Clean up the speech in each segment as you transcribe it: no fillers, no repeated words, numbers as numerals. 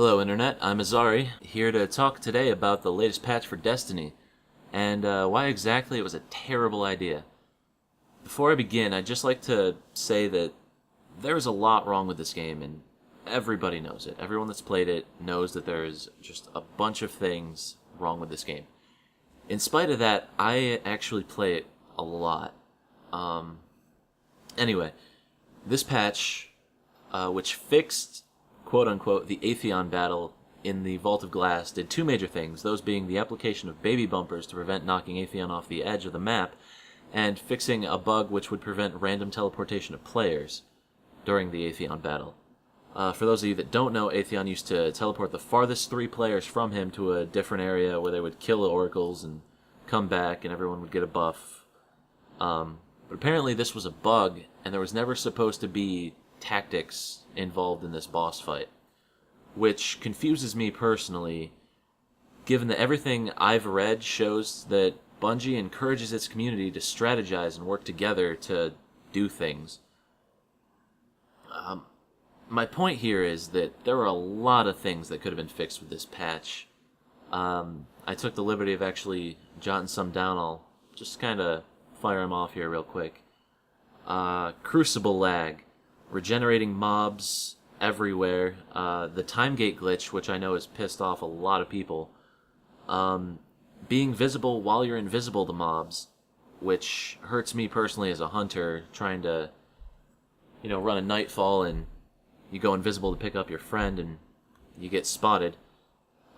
Hello Internet, I'm Azari, here to talk today about the latest patch for Destiny, and why exactly it was a terrible idea. Before I begin, I'd just like to say that there's a lot wrong with this game, and everybody knows it. Everyone that's played it knows that there's just a bunch of things wrong with this game. In spite of that, I actually play it a lot. Anyway, this patch, which fixed quote-unquote, the Atheon battle in the Vault of Glass, did two major things, those being the application of baby bumpers to prevent knocking Atheon off the edge of the map, and fixing a bug which would prevent random teleportation of players during the Atheon battle. For those of you that don't know, Atheon used to teleport the farthest three players from him to a different area where they would kill the oracles and come back and everyone would get a buff. But apparently this was a bug, and there was never supposed to be tactics involved in this boss fight, which confuses me personally, given that everything I've read shows that Bungie encourages its community to strategize and work together to do things. My point here is that there were a lot of things that could have been fixed with this patch. I took the liberty of actually jotting some down. I'll just kind of fire them off here real quick. Crucible lag. Regenerating mobs everywhere, the time gate glitch, which I know has pissed off a lot of people, being visible while you're invisible to mobs, which hurts me personally as a hunter trying to, run a nightfall and you go invisible to pick up your friend and you get spotted.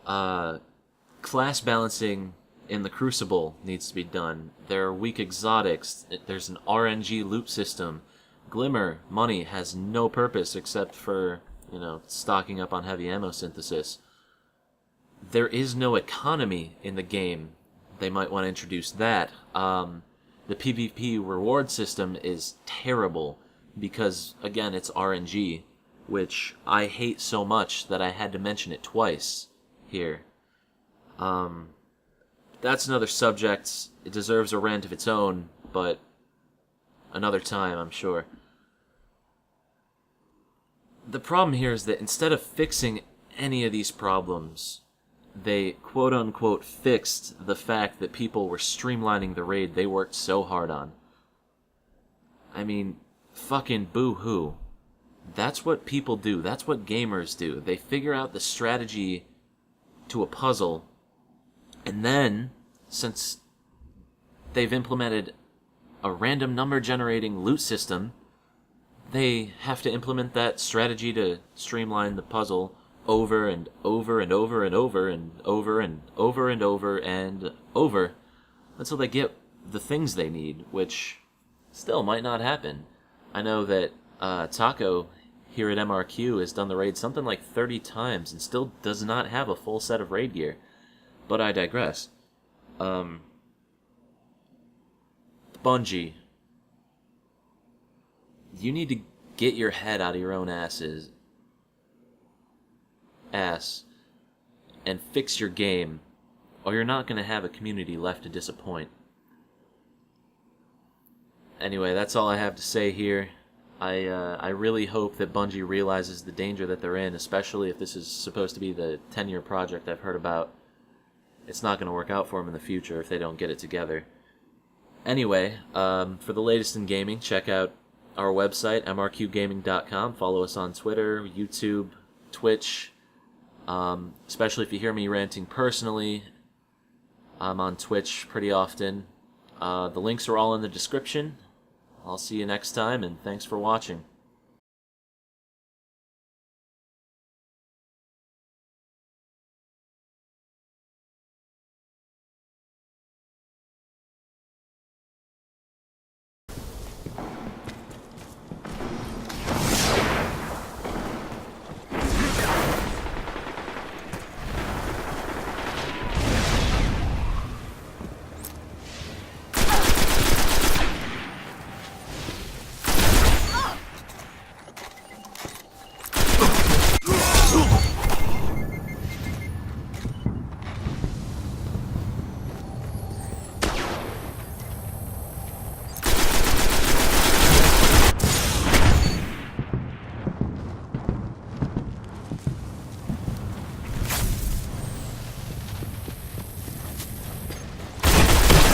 Class balancing in the Crucible needs to be done. There are weak exotics. There's an RNG loop system. Glimmer money has no purpose except for, stocking up on heavy ammo synthesis. There is no economy in the game. They might want to introduce that. The PvP reward system is terrible because, again, it's RNG, which I hate so much that I had to mention it twice here. That's another subject. It deserves a rant of its own, but another time, I'm sure. The problem here is that instead of fixing any of these problems, they quote-unquote fixed the fact that people were streamlining the raid they worked so hard on. I mean, fucking boo-hoo. That's what people do. That's what gamers do. They figure out the strategy to a puzzle, and then, since they've implemented a random number generating loot system, they have to implement that strategy to streamline the puzzle over and over and over and over and over and over and over and over until they get the things they need, which still might not happen. I know that Taco here at MRQ has done the raid something like 30 times and still does not have a full set of raid gear. But I digress. Bungie, you need to get your head out of your own ass and fix your game, or you're not going to have a community left to disappoint. Anyway, that's all I have to say here. I really hope that Bungie realizes the danger that they're in, especially if this is supposed to be the 10-year project I've heard about. It's not going to work out for them in the future if they don't get it together. Anyway, for the latest in gaming, check out our website, mrqgaming.com. Follow us on Twitter, YouTube, Twitch. Especially if you hear me ranting personally, I'm on Twitch pretty often. The links are all in the description. I'll see you next time, and thanks for watching.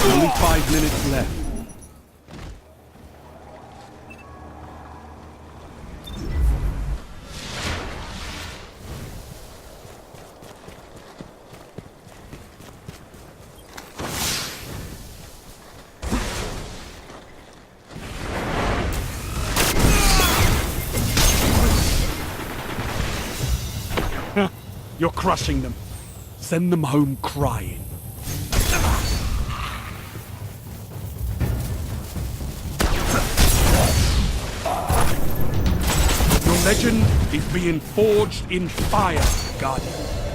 Only 5 minutes left. You're crushing them. Send them home crying. Your legend is being forged in fire, Guardian.